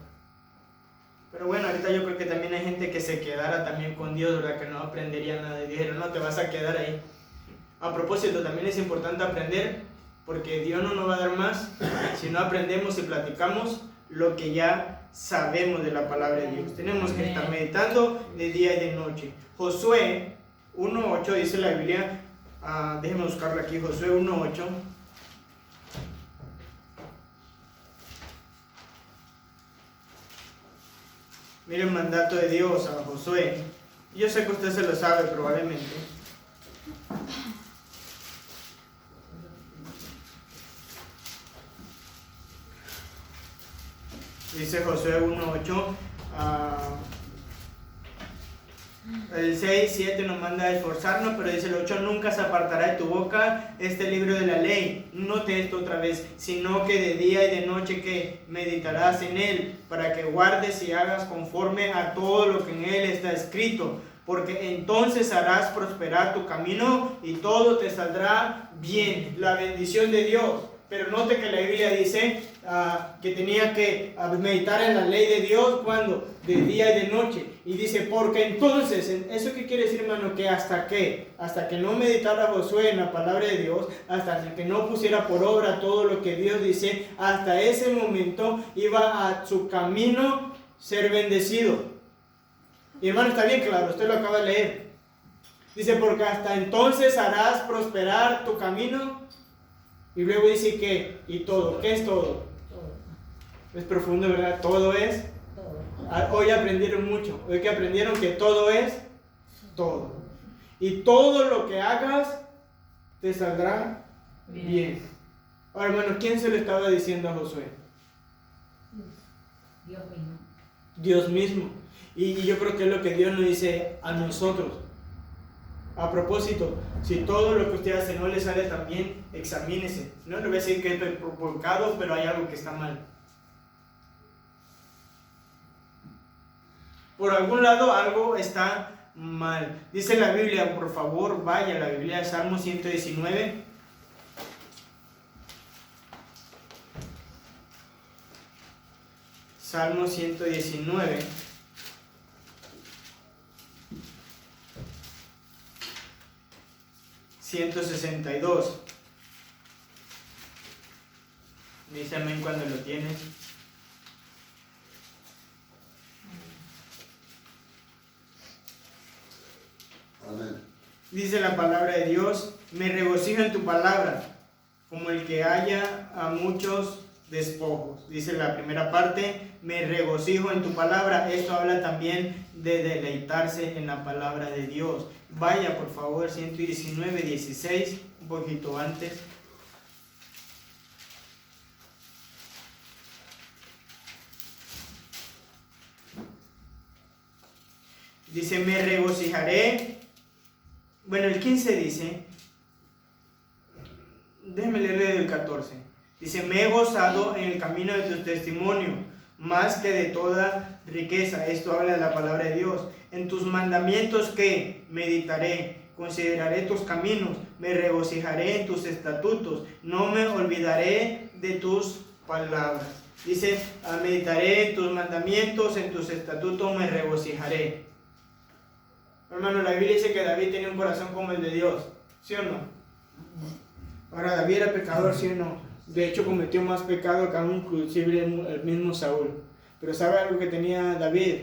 Pero bueno, ahorita yo creo que también hay gente que se quedara también con Dios, ¿verdad? Que no aprendería nada. Y dijeron, no, te vas a quedar ahí. A propósito, también es importante aprender, porque Dios no nos va a dar más si no aprendemos y platicamos lo que ya sabemos de la palabra de Dios. Tenemos que estar meditando de día y de noche. Josué 1:8 dice la Biblia, déjenme buscarlo aquí, Josué 1:8. Miren el mandato de Dios a Josué. Yo sé que usted se lo sabe probablemente. Dice Josué 1:8, El 6, 7 nos manda a esforzarnos, pero dice el 8, nunca se apartará de tu boca este libro de la ley. Note esto otra vez, sino que de día y de noche que meditarás en él, para que guardes y hagas conforme a todo lo que en él está escrito, porque entonces harás prosperar tu camino y todo te saldrá bien. La bendición de Dios. Pero note que la Biblia dice que tenía que meditar en la ley de Dios cuando de día y de noche, y dice porque entonces, ¿eso qué quiere decir, hermano? Que hasta que no meditara Josué en la palabra de Dios, hasta que no pusiera por obra todo lo que Dios dice, hasta ese momento iba a su camino ser bendecido. Y hermano, está bien claro, usted lo acaba de leer. Dice porque hasta entonces harás prosperar tu camino. Y luego dice que, y todo. ¿Qué es todo? Todo. Es profundo, ¿verdad? Todo es. Todo. Hoy aprendieron mucho. Hoy que aprendieron que todo es todo. Y todo lo que hagas te saldrá bien. Ahora, hermano, ¿quién se lo estaba diciendo a Josué? Dios mismo. Dios mismo. Y yo creo que es lo que Dios nos dice a nosotros. A propósito, si todo lo que usted hace no le sale tan bien, examínese. No le voy a decir que es pecado, pero hay algo que está mal. Por algún lado algo está mal. Dice la Biblia, por favor, vaya a la Biblia, Salmo 119. Salmo 119. $162. Dice amén cuando lo tienes. Amén. Dice la palabra de Dios, me regocijo en tu palabra, como el que haya a muchos despojos. Dice la primera parte, me regocijo en tu palabra. Esto habla también de deleitarse en la palabra de Dios. Vaya por favor, 119, 16, un poquito antes. Dice, me regocijaré. Bueno, el 15 dice, déjeme leer el 14. Dice, me he gozado en el camino de tu testimonio, más que de toda riqueza. Esto habla de la palabra de Dios. En tus mandamientos que meditaré, consideraré tus caminos, me regocijaré en tus estatutos, no me olvidaré de tus palabras. Dice, meditaré en tus mandamientos, en tus estatutos me regocijaré. Hermano, la Biblia dice que David tenía un corazón como el de Dios, ¿sí o no? Ahora, David era pecador, ¿sí o no? De hecho, cometió más pecado que aún inclusive el mismo Saúl. Pero ¿sabe algo que tenía David?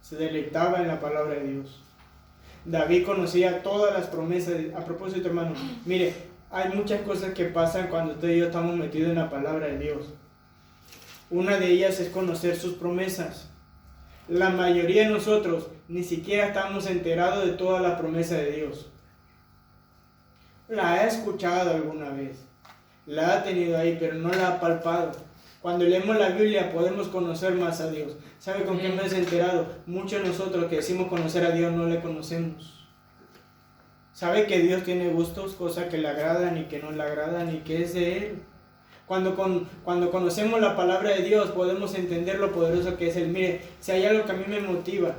Se deleitaba en la palabra de Dios. David conocía todas las promesas. A propósito, hermano, mire, hay muchas cosas que pasan cuando usted y yo estamos metidos en la palabra de Dios. Una de ellas es conocer sus promesas. La mayoría de nosotros ni siquiera estamos enterados de toda la promesa de Dios. La ha escuchado alguna vez, la ha tenido ahí, pero no la ha palpado. Cuando leemos la Biblia podemos conocer más a Dios. ¿Sabe con qué me he enterado? Muchos de nosotros que decimos conocer a Dios no le conocemos. ¿Sabe que Dios tiene gustos, cosas que le agradan y que no le agradan y que es de Él? Cuando conocemos la palabra de Dios podemos entender lo poderoso que es Él. Mire, si hay algo que a mí me motiva,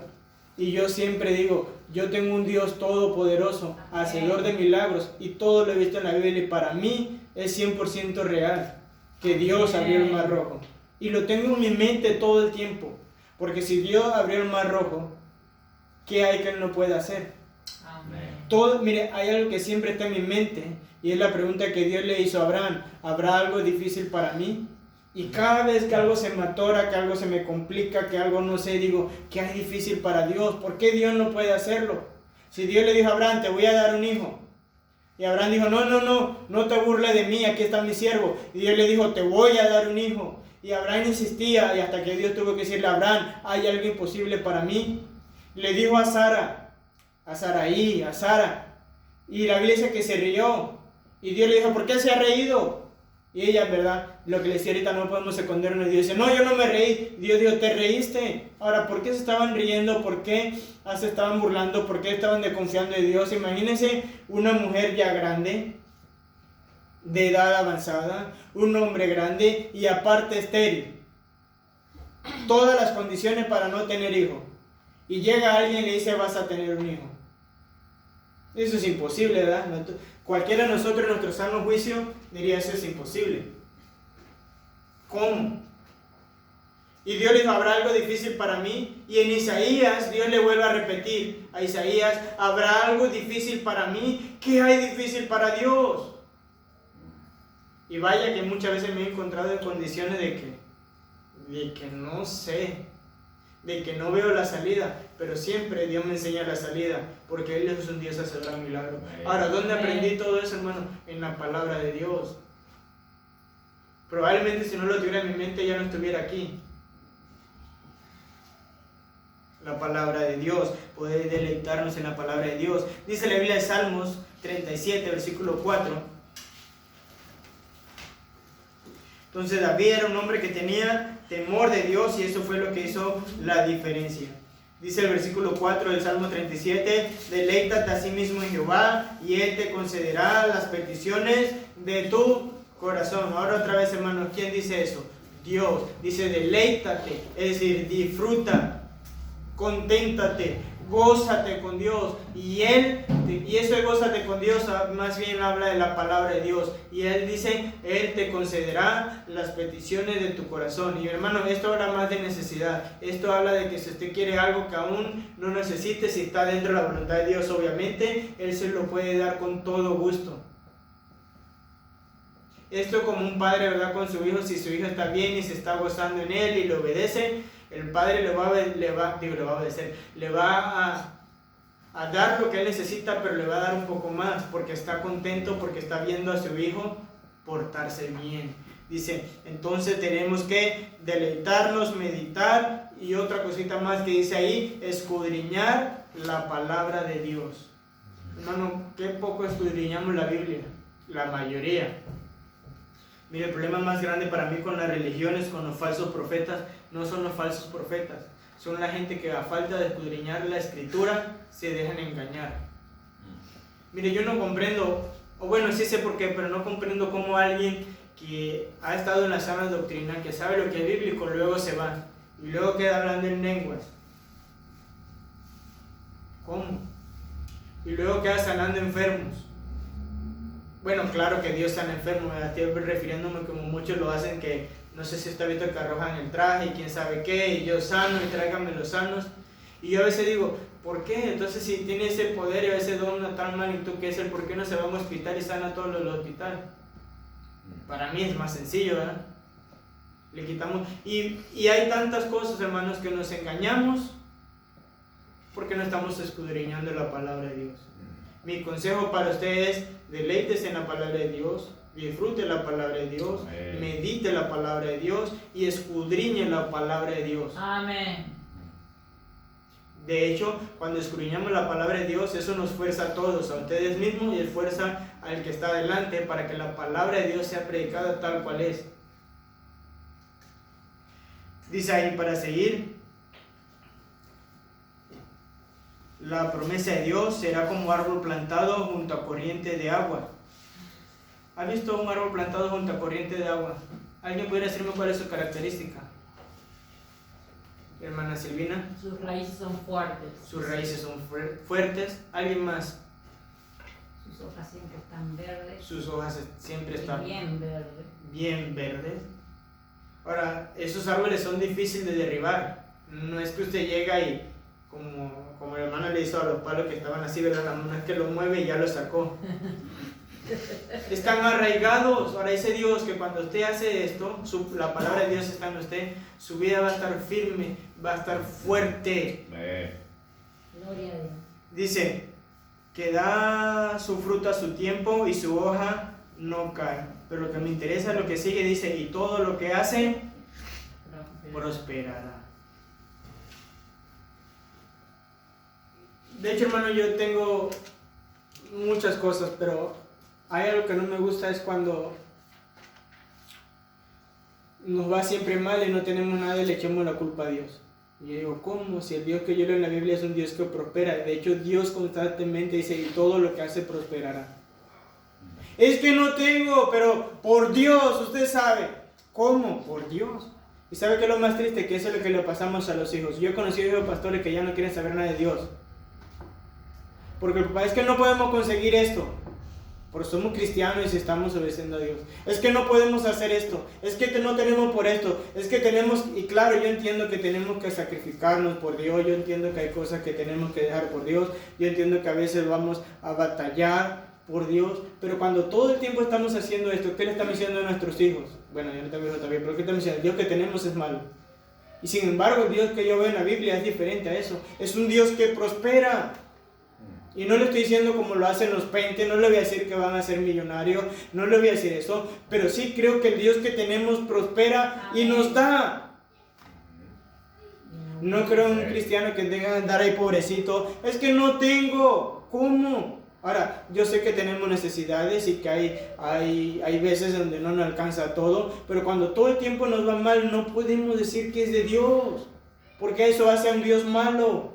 y yo siempre digo, yo tengo un Dios todopoderoso, hacedor de milagros, y todo lo he visto en la Biblia, y para mí es 100% real, que Dios abrió el mar rojo. Y lo tengo en mi mente todo el tiempo, porque si Dios abrió el mar rojo, ¿qué hay que Él no puede hacer? Todo, mire, hay algo que siempre está en mi mente, y es la pregunta que Dios le hizo a Abraham: ¿habrá algo difícil para mí? Y cada vez que algo se me atora, que algo se me complica, que algo no sé, digo, ¿qué hay difícil para Dios? ¿Por qué Dios no puede hacerlo? Si Dios le dijo a Abraham, te voy a dar un hijo, y Abraham dijo, no te burles de mí, aquí está mi siervo. Y Dios le dijo, te voy a dar un hijo. Y Abraham insistía, y hasta que Dios tuvo que decirle a Abraham, ¿hay algo imposible para mí? Le dijo a Sara, a Saraí, a Sara, y la Biblia dice que se rió. Y Dios le dijo, ¿por qué se ha reído? Y ella, ¿verdad? Lo que le decía ahorita, no podemos escondernos. Y Dios dice, no, yo no me reí. Dios dijo, te reíste. Ahora, ¿por qué se estaban riendo? ¿Por qué se estaban burlando? ¿Por qué estaban desconfiando de Dios? Imagínense una mujer ya grande, de edad avanzada, un hombre grande y aparte estéril. Todas las condiciones para no tener hijo. Y llega alguien y le dice, vas a tener un hijo. Eso es imposible, ¿verdad? Cualquiera de nosotros en nuestro sano juicio diría, eso es imposible. ¿Cómo? Y Dios le dijo, ¿habrá algo difícil para mí? Y en Isaías, Dios le vuelve a repetir a Isaías, ¿habrá algo difícil para mí? ¿Qué hay difícil para Dios? Y vaya que muchas veces me he encontrado en condiciones de que no sé, de que no veo la salida, pero siempre Dios me enseña la salida, porque Él es un Dios hacedor de milagros. Ahora, ¿dónde aprendí todo eso, hermano? En la palabra de Dios. Probablemente si no lo tuviera en mi mente ya no estuviera aquí. La palabra de Dios, poder deleitarnos en la palabra de Dios. Dice la Biblia de Salmos 37, versículo 4. Entonces David era un hombre que tenía temor de Dios y eso fue lo que hizo la diferencia. Dice el versículo 4 del Salmo 37, deleítate a sí mismo en Jehová y Él te concederá las peticiones de tu corazón. Ahora otra vez, hermanos, ¿quién dice eso? Dios. Dice deleítate, es decir, disfruta, conténtate, gózate con Dios. Y eso de gózate con Dios más bien habla de la palabra de Dios. Y Él dice, Él te concederá las peticiones de tu corazón. Y hermano, esto habla más de necesidad. Esto habla de que si usted quiere algo que aún no necesite, si está dentro de la voluntad de Dios, obviamente, Él se lo puede dar con todo gusto. Esto como un padre, ¿verdad? Con su hijo, si su hijo está bien y se está gozando en Él y le obedece, el padre le va a obedecer, le va a dar lo que él necesita, pero le va a dar un poco más, porque está contento, porque está viendo a su hijo portarse bien. Dice, entonces tenemos que deleitarnos, meditar, y otra cosita más que dice ahí, escudriñar la palabra de Dios. Hermano, qué poco escudriñamos la Biblia, la mayoría. Mire, el problema más grande para mí con las religiones, con los falsos profetas, no son los falsos profetas, son la gente que a falta de escudriñar la escritura se dejan engañar. Mire, yo no comprendo, o bueno, sí sé por qué, pero no comprendo cómo alguien que ha estado en la sana doctrina, que sabe lo que es bíblico, luego se va y luego queda hablando en lenguas. ¿Cómo? Y luego queda sanando enfermos. Bueno, claro que Dios sana enfermos, estoy refiriéndome como muchos lo hacen, que no sé si usted ha visto que arrojan el traje y quién sabe qué, y yo sano y tráigame los sanos. Y yo a veces digo, ¿por qué? Entonces si tiene ese poder y ese don a tal magnitud que es el, ¿por qué no se va a un hospital y sana todo lo del hospital? Para mí es más sencillo, ¿verdad? Le quitamos. Y hay tantas cosas, hermanos, que nos engañamos porque no estamos escudriñando la palabra de Dios. Mi consejo para ustedes es, deleítese en la palabra de Dios, disfrute la palabra de Dios, medite la palabra de Dios y escudriñe la palabra de Dios. Amén. De hecho, cuando escudriñamos la palabra de Dios, eso nos fuerza a todos, a ustedes mismos y esfuerza al que está adelante para que la palabra de Dios sea predicada tal cual es. Dice ahí, para seguir, la promesa de Dios será como árbol plantado junto a corriente de agua. ¿Ha visto un árbol plantado junto a corriente de agua? ¿Alguien podría decirme cuál es su característica? Hermana Silvina. Sus raíces son fuertes. Sus raíces son fuertes. ¿Alguien más? Sus hojas siempre están verdes. Sus hojas siempre están bien verdes. bien verdes. Ahora, esos árboles son difíciles de derribar. No es que usted llega y como el hermano le hizo a los palos que estaban así, ¿verdad? No es que lo mueve y ya lo sacó. Están arraigados. Ahora dice Dios que cuando usted hace esto, la palabra de Dios está en usted, su vida va a estar firme, va a estar fuerte. Gloria a Dios. Dice que da su fruto a su tiempo y su hoja no cae. Pero lo que me interesa es lo que sigue, dice, y todo lo que hace prosperará. De hecho, hermano, yo tengo muchas cosas, pero hay algo que no me gusta, es cuando nos va siempre mal y no tenemos nada y le echamos la culpa a Dios. Y yo digo, ¿cómo? Si el Dios que yo leo en la Biblia es un Dios que prospera. De hecho, Dios constantemente dice, y todo lo que hace prosperará. Es que no tengo, pero por Dios, usted sabe. ¿Cómo? Por Dios. ¿Y sabe qué es lo más triste? Que eso es lo que le pasamos a los hijos. Yo he conocido pastores que ya no quieren saber nada de Dios. Porque el papá, es que no podemos conseguir esto. Porque somos cristianos y estamos obedeciendo a Dios. Es que no podemos hacer esto. Es que no tenemos por esto. Es que tenemos, y claro, yo entiendo que tenemos que sacrificarnos por Dios. Yo entiendo que hay cosas que tenemos que dejar por Dios. Yo entiendo que a veces vamos a batallar por Dios. Pero cuando todo el tiempo estamos haciendo esto, ¿qué le estamos diciendo a nuestros hijos? Bueno, yo no tengo hijos todavía, pero ¿qué estamos diciendo? El Dios que tenemos es malo. Y sin embargo, el Dios que yo veo en la Biblia es diferente a eso. Es un Dios que prospera. Y no le estoy diciendo como lo hacen los 20, no le voy a decir que van a ser millonarios, no le voy a decir eso, pero sí creo que el Dios que tenemos prospera y nos da. No creo en un cristiano que tenga que andar ahí pobrecito, es que no tengo, ¿cómo? Ahora, yo sé que tenemos necesidades y que hay veces donde no nos alcanza todo, pero cuando todo el tiempo nos va mal, no podemos decir que es de Dios, porque eso hace a un Dios malo.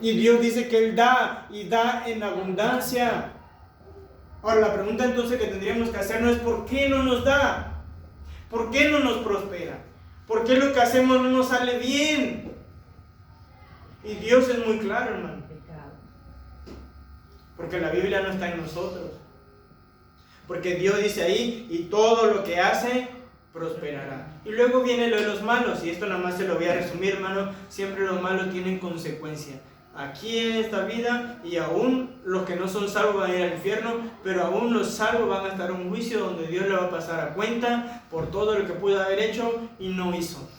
Y Dios dice que Él da y da en abundancia. Ahora la pregunta entonces que tendríamos que hacernos es ¿por qué no nos da? ¿Por qué no nos prospera? ¿Por qué lo que hacemos no nos sale bien? Y Dios es muy claro, hermano. Porque la Biblia no está en nosotros. Porque Dios dice ahí, y todo lo que hace prosperará. Y luego viene lo de los malos, y esto nada más se lo voy a resumir, hermano. Siempre los malos tienen consecuencia. Aquí en esta vida, y aún los que no son salvos van a ir al infierno, pero aún los salvos van a estar en un juicio donde Dios le va a pasar a cuenta por todo lo que pudo haber hecho y no hizo.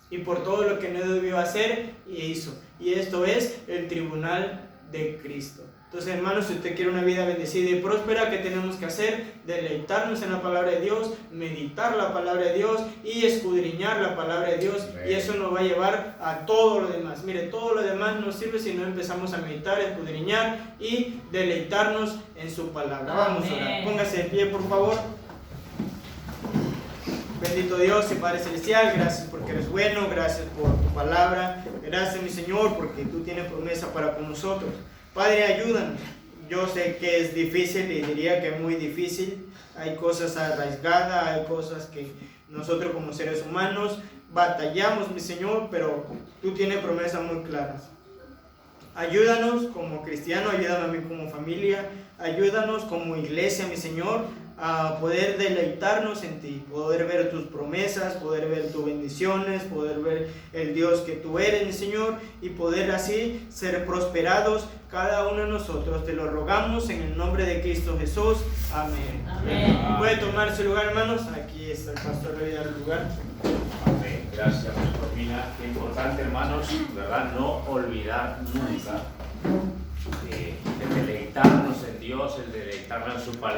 Y por todo lo que no debió hacer y hizo. Y esto es el tribunal de Cristo. Entonces, hermanos, si usted quiere una vida bendecida y próspera, ¿qué tenemos que hacer? Deleitarnos en la palabra de Dios, meditar la palabra de Dios y escudriñar la palabra de Dios. Y eso nos va a llevar a todo lo demás. Mire, todo lo demás no sirve si no empezamos a meditar, escudriñar y deleitarnos en su palabra. Vamos a orar. Póngase de pie, por favor. Bendito Dios y Padre Celestial, gracias porque eres bueno, gracias por tu palabra. Gracias, mi Señor, porque tú tienes promesa para con nosotros. Padre, ayúdanos. Yo sé que es difícil y diría que es muy difícil. Hay cosas arraigadas, hay cosas que nosotros como seres humanos batallamos, mi Señor, pero tú tienes promesas muy claras. Ayúdanos como cristianos, ayúdanos a mí como familia, ayúdanos como iglesia, mi Señor, a poder deleitarnos en ti, poder ver tus promesas, poder ver tus bendiciones, poder ver el Dios que tú eres, mi Señor, y poder así ser prosperados cada uno de nosotros. Te lo rogamos en el nombre de Cristo Jesús. Amén. Amén. Puede tomar su lugar, hermanos. Aquí está el pastor, le voy a dar el lugar. Amén. Gracias, Corina. Qué importante, hermanos, ¿verdad? No olvidar nunca el deleitarnos en Dios, el deleitarnos en su palabra.